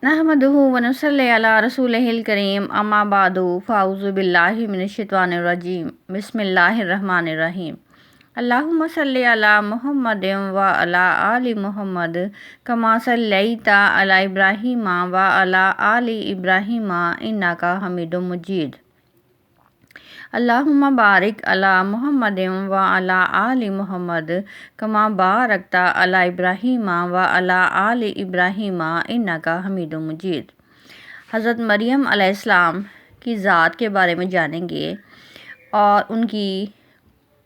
نحمدہ ونصلی علی رسولہ الکریم اما بعد فاعوذ باللہ من الشیطان الرجیم بسم اللہ الرحمن الرحیم اللہم صلی علی محمد وعلی آل محمد کما صلیت علی ابراہیم وعلی آل ابراہیم انک حمید مجید اللہم بارک علی محمد وعلی آل محمد کما بارکت علی ابراہیم وعلی آل ابراہیم انک حمید مجید۔ حضرت مریم علیہ السلام کی ذات کے بارے میں جانیں گے اور ان کی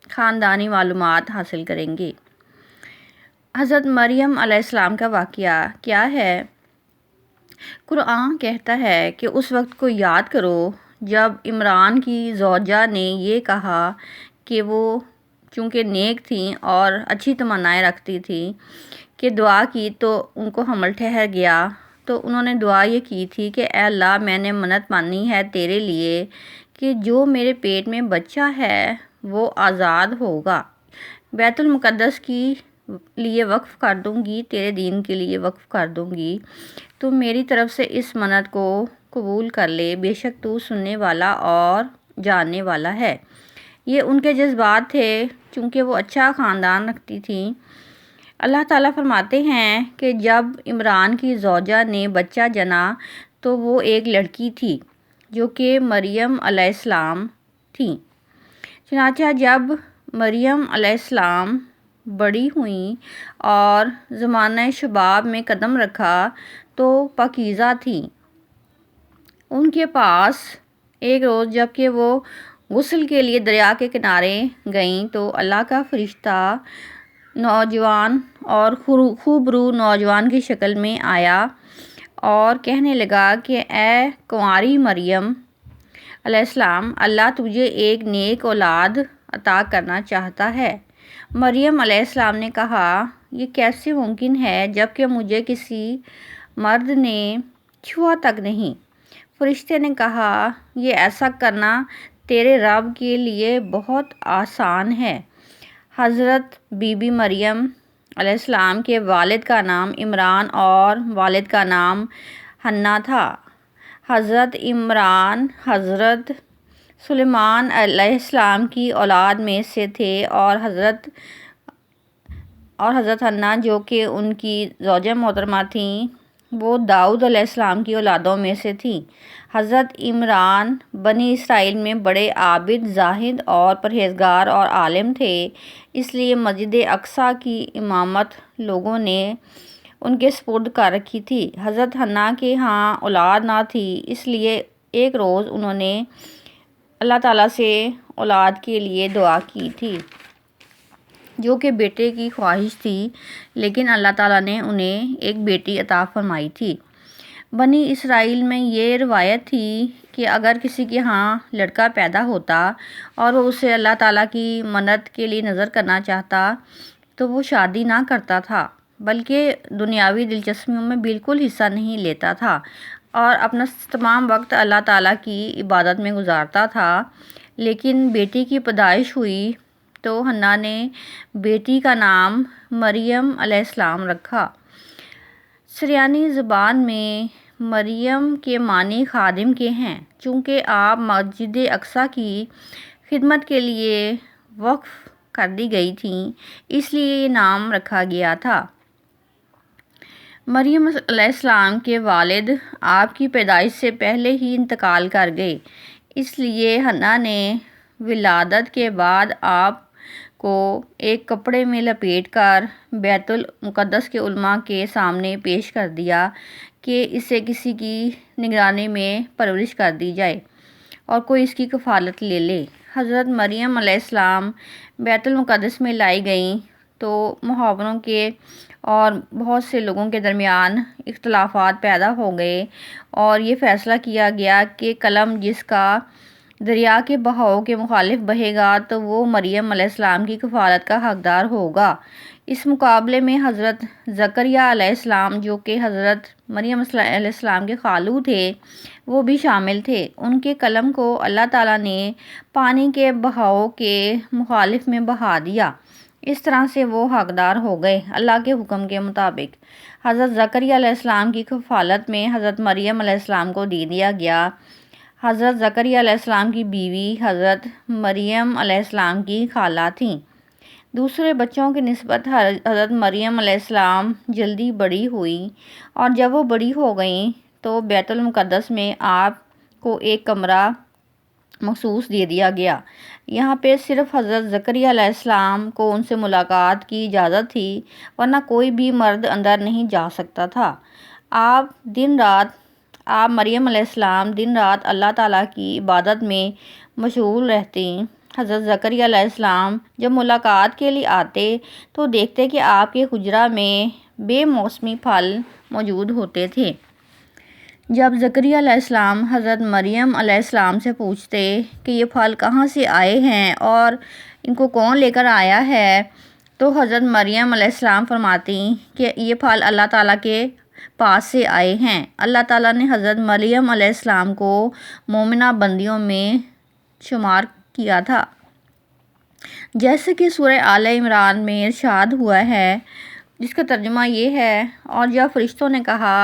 خاندانی معلومات حاصل کریں گے۔ حضرت مریم علیہ السلام کا واقعہ کیا ہے؟ قرآن کہتا ہے کہ اس وقت کو یاد کرو جب عمران کی زوجہ نے یہ کہا کہ وہ چونکہ نیک تھیں اور اچھی تمنائیں رکھتی تھیں کہ دعا کی تو ان کو حمل ٹھہر گیا، تو انہوں نے دعا یہ کی تھی کہ اے اللہ، میں نے منت مانی ہے تیرے لیے کہ جو میرے پیٹ میں بچہ ہے وہ آزاد ہوگا، بیت المقدس کی لیے وقف کر دوں گی، تیرے دین کے لیے وقف کر دوں گی، تو میری طرف سے اس منت کو قبول کر لے، بے شک تو سننے والا اور جاننے والا ہے۔ یہ ان کے جذبات تھے چونکہ وہ اچھا خاندان رکھتی تھیں۔ اللہ تعالیٰ فرماتے ہیں کہ جب عمران کی زوجہ نے بچہ جنا تو وہ ایک لڑکی تھی جو کہ مریم علیہ السلام تھیں۔ چنانچہ جب مریم علیہ السلام بڑی ہوئیں اور زمانہ شباب میں قدم رکھا تو پاکیزہ تھیں۔ ان کے پاس ایک روز جب کہ وہ غسل کے لیے دریا کے کنارے گئیں تو اللہ کا فرشتہ نوجوان اور خوبرو نوجوان کی شکل میں آیا اور کہنے لگا کہ اے کنواری مریم علیہ السلام، اللہ تجھے ایک نیک اولاد عطا کرنا چاہتا ہے۔ مریم علیہ السلام نے کہا، یہ کیسے ممکن ہے جب کہ مجھے کسی مرد نے چھوا تک نہیں؟ فرشتے نے کہا، یہ ایسا کرنا تیرے رب کے لیے بہت آسان ہے۔ حضرت بی بی مریم علیہ السلام کے والد کا نام عمران اور والد کا نام حنا تھا۔ حضرت عمران حضرت سلیمان علیہ السلام کی اولاد میں سے تھے اور حضرت حنا جو کہ ان کی زوجہ محترمہ تھیں وہ داؤد علیہ السلام کی اولادوں میں سے تھیں۔ حضرت عمران بنی اسرائیل میں بڑے عابد، زاہد اور پرہیزگار اور عالم تھے، اس لیے مسجد اقصیٰ کی امامت لوگوں نے ان کے سپرد کر رکھی تھی۔ حضرت حنا کے ہاں اولاد نہ تھی، اس لیے ایک روز انہوں نے اللہ تعالیٰ سے اولاد کے لیے دعا کی تھی جو کہ بیٹے کی خواہش تھی، لیکن اللہ تعالیٰ نے انہیں ایک بیٹی عطا فرمائی تھی۔ بنی اسرائیل میں یہ روایت تھی کہ اگر کسی کے ہاں لڑکا پیدا ہوتا اور وہ اسے اللہ تعالیٰ کی منت کے لیے نظر کرنا چاہتا تو وہ شادی نہ کرتا تھا، بلکہ دنیاوی دلچسپیوں میں بالکل حصہ نہیں لیتا تھا اور اپنا تمام وقت اللہ تعالیٰ کی عبادت میں گزارتا تھا۔ لیکن بیٹی کی پیدائش ہوئی تو حنا نے بیٹی کا نام مریم علیہ السلام رکھا۔ سریانی زبان میں مریم کے معنی خادم کے ہیں۔ چونکہ آپ مسجد اقصیٰ کی خدمت کے لیے وقف کر دی گئی تھیں، اس لیے یہ نام رکھا گیا تھا۔ مریم علیہ السلام کے والد آپ کی پیدائش سے پہلے ہی انتقال کر گئے، اس لیے حنا نے ولادت کے بعد آپ کو ایک کپڑے میں لپیٹ کر بیت المقدس کے علماء کے سامنے پیش کر دیا کہ اسے کسی کی نگرانی میں پرورش کر دی جائے اور کوئی اس کی کفالت لے لے۔ حضرت مریم علیہ السلام بیت المقدس میں لائی گئیں تو محاوروں کے اور بہت سے لوگوں کے درمیان اختلافات پیدا ہو گئے اور یہ فیصلہ کیا گیا کہ قلم جس کا دریا کے بہاؤ کے مخالف بہے گا تو وہ مریم علیہ السلام کی کفالت کا حقدار ہوگا۔ اس مقابلے میں حضرت زکریا علیہ السلام جو کہ حضرت مریم علیہ السلام کے خالو تھے وہ بھی شامل تھے۔ ان کے قلم کو اللہ تعالیٰ نے پانی کے بہاؤ کے مخالف میں بہا دیا، اس طرح سے وہ حقدار ہو گئے اللہ کے حکم کے مطابق۔ حضرت زکریا علیہ السلام کی کفالت میں حضرت مریم علیہ السلام کو دے دیا گیا۔ حضرت زکریا علیہ السلام کی بیوی حضرت مریم علیہ السلام کی خالہ تھیں۔ دوسرے بچوں کی نسبت حضرت مریم علیہ السلام جلدی بڑی ہوئی، اور جب وہ بڑی ہو گئیں تو بیت المقدس میں آپ کو ایک کمرہ مخصوص دے دیا گیا۔ یہاں پہ صرف حضرت زکریا علیہ السلام کو ان سے ملاقات کی اجازت تھی، ورنہ کوئی بھی مرد اندر نہیں جا سکتا تھا۔ آپ مریم علیہ السلام دن رات اللہ تعالیٰ کی عبادت میں مشغول رہتی۔ حضرت زکریا علیہ السلام جب ملاقات کے لیے آتے تو دیکھتے کہ آپ کے حجرہ میں بے موسمی پھل موجود ہوتے تھے۔ جب زکریا علیہ السلام حضرت مریم علیہ السلام سے پوچھتے کہ یہ پھل کہاں سے آئے ہیں اور ان کو کون لے کر آیا ہے، تو حضرت مریم علیہ السلام فرماتی کہ یہ پھل اللہ تعالیٰ کے پاس سے آئے ہیں۔ اللہ تعالیٰ نے حضرت مریم علیہ السلام کو مومنہ بندیوں میں شمار کیا تھا، جیسے کہ سورہ آل عمران میں ارشاد ہوا ہے، جس کا ترجمہ یہ ہے: اور جب فرشتوں نے کہا،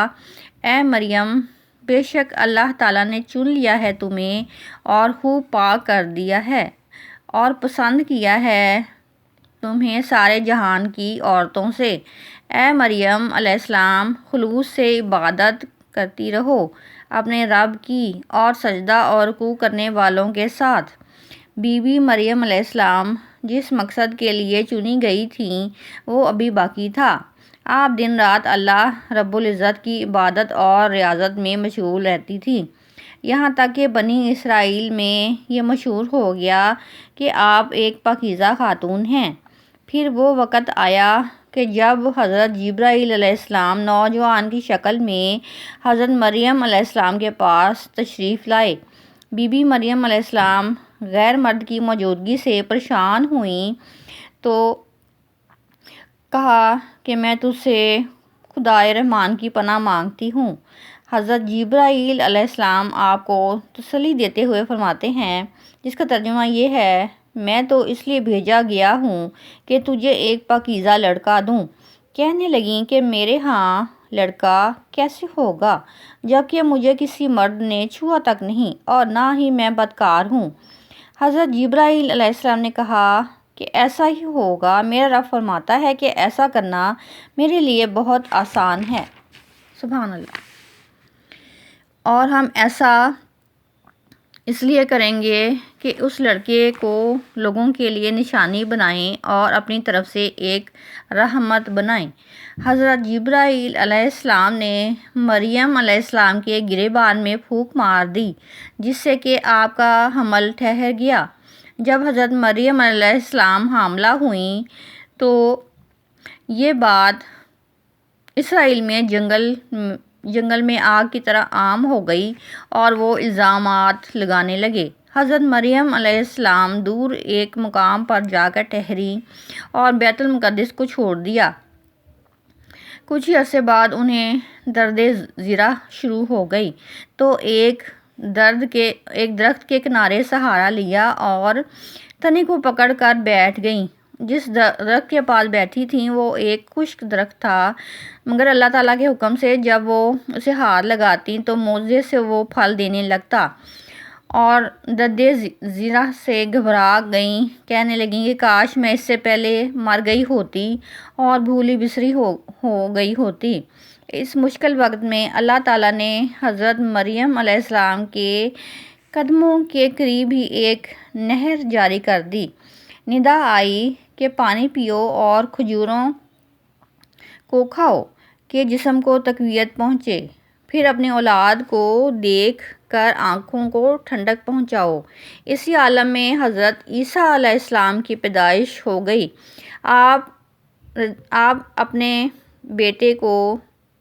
اے مریم، بے شک اللہ تعالیٰ نے چن لیا ہے تمہیں اور خوب پاک کر دیا ہے اور پسند کیا ہے تمہیں سارے جہان کی عورتوں سے، اے مریم علیہ السلام، خلوص سے عبادت کرتی رہو اپنے رب کی اور سجدہ اور رکوع کرنے والوں کے ساتھ۔ بی بی مریم علیہ السلام جس مقصد کے لیے چنی گئی تھیں وہ ابھی باقی تھا۔ آپ دن رات اللہ رب العزت کی عبادت اور ریاضت میں مشغول رہتی تھیں، یہاں تک کہ بنی اسرائیل میں یہ مشہور ہو گیا کہ آپ ایک پاکیزہ خاتون ہیں۔ پھر وہ وقت آیا کہ جب حضرت جبرائیل علیہ السلام نوجوان کی شکل میں حضرت مریم علیہ السلام کے پاس تشریف لائے۔ بی بی مریم علیہ السلام غیر مرد کی موجودگی سے پریشان ہوئیں تو کہا کہ میں تجھ سے خدائے رحمان کی پناہ مانگتی ہوں۔ حضرت جبرائیل علیہ السلام آپ کو تسلی دیتے ہوئے فرماتے ہیں، جس کا ترجمہ یہ ہے: میں تو اس لیے بھیجا گیا ہوں کہ تجھے ایک پاکیزہ لڑکا دوں۔ کہنے لگیں کہ میرے ہاں لڑکا کیسے ہوگا جبکہ مجھے کسی مرد نے چھوا تک نہیں اور نہ ہی میں بدکار ہوں۔ حضرت جبرائیل علیہ السلام نے کہا کہ ایسا ہی ہوگا، میرا رب فرماتا ہے کہ ایسا کرنا میرے لیے بہت آسان ہے۔ سبحان اللہ۔ اور ہم ایسا اس لیے کریں گے کہ اس لڑکے کو لوگوں کے لیے نشانی بنائیں اور اپنی طرف سے ایک رحمت بنائیں۔ حضرت جبرائیل علیہ السلام نے مریم علیہ السلام کے گریبان میں پھونک مار دی، جس سے کہ آپ کا حمل ٹھہر گیا۔ جب حضرت مریم علیہ السلام حاملہ ہوئیں تو یہ بات اسرائیل میں جنگل میں آگ کی طرح عام ہو گئی اور وہ الزامات لگانے لگے۔ حضرت مریم علیہ السلام دور ایک مقام پر جا کر ٹھہری اور بیت المقدس کو چھوڑ دیا۔ کچھ ہی عرصے بعد انہیں درد ذرہ شروع ہو گئی تو ایک درخت کے کنارے سہارا لیا اور تنے کو پکڑ کر بیٹھ گئیں۔ جس درخت کے پاس بیٹھی تھیں وہ ایک خشک درخت تھا، مگر اللہ تعالیٰ کے حکم سے جب وہ اسے ہاتھ لگاتی تو معجزے سے وہ پھل دینے لگتا، اور درد ذرہ سے گھبرا گئیں، کہنے لگیں کہ کاش میں اس سے پہلے مر گئی ہوتی اور بھولی بسری ہو گئی ہوتی۔ اس مشکل وقت میں اللہ تعالیٰ نے حضرت مریم علیہ السلام کے قدموں کے قریب ہی ایک نہر جاری کر دی۔ ندا آئی کہ پانی پیو اور کھجوروں کو کھاؤ کہ جسم کو تقویت پہنچے، پھر اپنی اولاد کو دیکھ کر آنکھوں کو ٹھنڈک پہنچاؤ۔ اسی عالم میں حضرت عیسیٰ علیہ السلام کی پیدائش ہو گئی۔ آپ اپنے بیٹے کو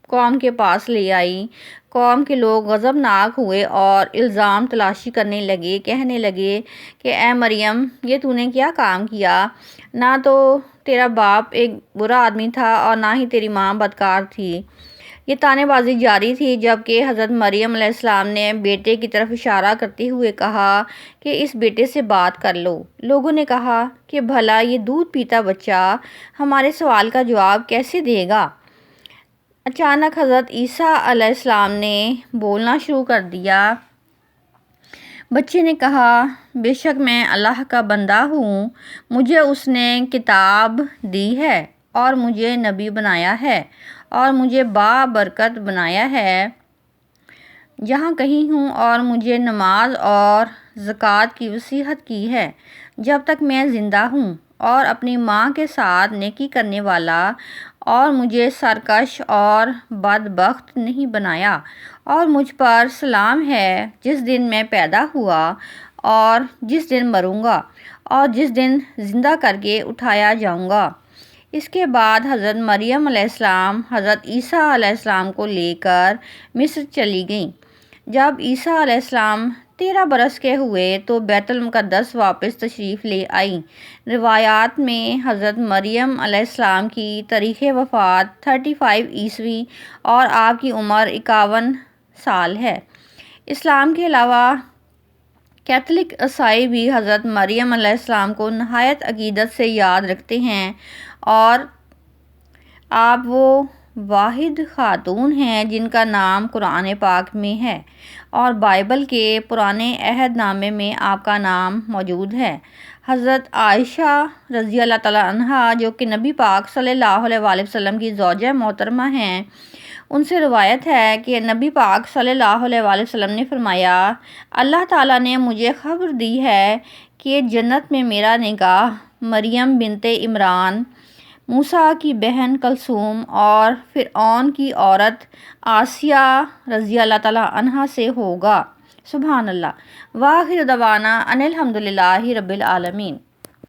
قوم کے پاس لے آئی۔ قوم کے لوگ غضبناک ہوئے اور الزام تلاشی کرنے لگے، کہنے لگے کہ اے مریم، یہ تو نے کیا کام کیا؟ نہ تو تیرا باپ ایک برا آدمی تھا اور نہ ہی تیری ماں بدکار تھی۔ یہ طعنہ بازی جاری تھی، جبکہ حضرت مریم علیہ السلام نے بیٹے کی طرف اشارہ کرتے ہوئے کہا کہ اس بیٹے سے بات کر لو۔ لوگوں نے کہا کہ بھلا یہ دودھ پیتا بچہ ہمارے سوال کا جواب کیسے دے گا؟ اچانک حضرت عیسیٰ علیہ السلام نے بولنا شروع کر دیا۔ بچے نے کہا، بے شک میں اللہ کا بندہ ہوں، مجھے اس نے کتاب دی ہے اور مجھے نبی بنایا ہے اور مجھے بابرکت بنایا ہے جہاں کہیں ہوں، اور مجھے نماز اور زکوٰۃ کی نصیحت کی ہے جب تک میں زندہ ہوں، اور اپنی ماں کے ساتھ نیکی کرنے والا، اور مجھے سرکش اور بدبخت نہیں بنایا، اور مجھ پر سلام ہے جس دن میں پیدا ہوا اور جس دن مروں گا اور جس دن زندہ کر کے اٹھایا جاؤں گا۔ اس کے بعد حضرت مریم علیہ السلام حضرت عیسیٰ علیہ السلام کو لے کر مصر چلی گئیں۔ جب عیسیٰ علیہ السلام 13 برس کے ہوئے تو بیت المقدس واپس تشریف لے آئیں۔ روایات میں حضرت مریم علیہ السلام کی تاریخ وفات 35 عیسوی اور آپ کی عمر 51 سال ہے۔ اسلام کے علاوہ کیتھولک عیسائی بھی حضرت مریم علیہ السلام کو نہایت عقیدت سے یاد رکھتے ہیں، اور آپ وہ واحد خاتون ہیں جن کا نام قرآن پاک میں ہے، اور بائبل کے پرانے عہد نامے میں آپ کا نام موجود ہے۔ حضرت عائشہ رضی اللہ تعالیٰ عنہا، جو کہ نبی پاک صلی اللہ علیہ وآلہ وسلم کی زوجہ محترمہ ہیں، ان سے روایت ہے کہ نبی پاک صلی اللہ علیہ وآلہ وسلم نے فرمایا، اللہ تعالیٰ نے مجھے خبر دی ہے کہ جنت میں میرا نکاح مریم بنت عمران، موسیٰ کی بہن کلثوم اور فرعون کی عورت آسیہ رضی اللہ تعالیٰ عنہا سے ہوگا۔ سبحان اللہ۔ وآخر دعوانا ان الحمد للہ رب العالمین۔